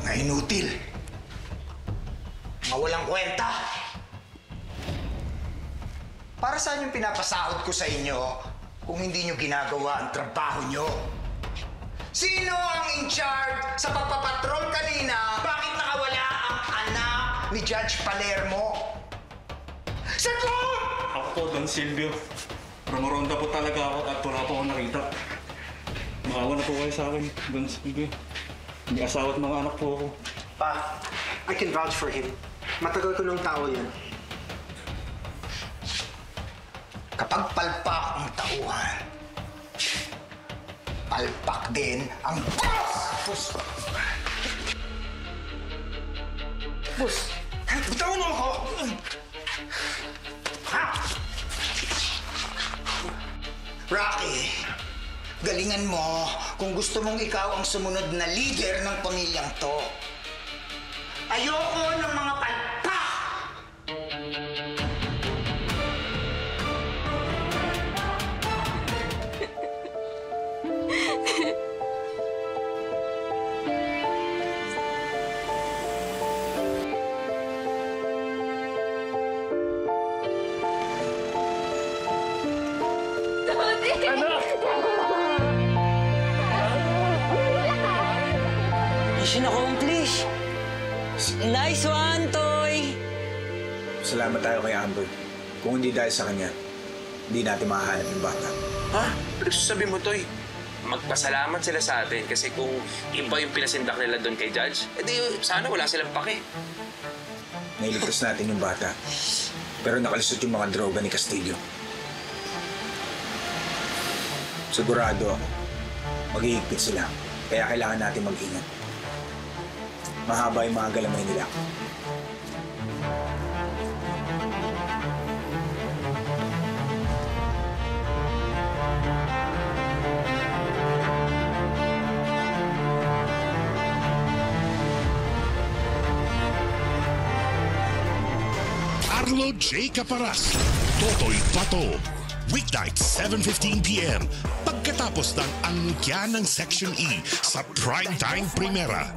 Mga inutil. Mga walang kwenta. Para saan yung pinapasahod ko sa inyo kung hindi nyo ginagawa ang trabaho nyo? Sino ang in charge sa pagpapatrol kanina? Bakit nakawala ang anak ni Judge Palermo? Sagot! Ako po, Don Silvio. Rumuronda po talaga ako at wala po akong nakita. Maawa na po kayo sa akin, Don Silvio. May asawa at mga anak po ako. Pa, I can vouch for him. Matagal ko ng tao yan. Kapag palpak ang tauhan, palpak din ang boss! Boss! Bitawan mo ako! Ha? Rocky, galingan mo kung gusto mong ikaw ang sumunod na leader ng pamilyang to. Ayoko ng mga palpak! Mission accomplished! Nice one, Toy! Salamat tayo kay Amber. Kung hindi dahil sa kanya, hindi natin makahanap yung bata. Ha? Ano sasabi mo, Toy? Magpasalamat sila sa atin kasi kung iba yung pinasindak nila doon kay Judge, edi sana wala silang pake. Nailigtas natin yung bata. Pero nakalusot yung mga droga ni Castillo. Sigurado ako, maghihigpit sila. Kaya kailangan natin mag-ingat. Mahaba yung mga galamay nila. Arlo J. Caparas, Totoy Pato. Weeknight, 7:15 p.m. Pagkatapos ng angkya ng Section E sa Primetime Primera.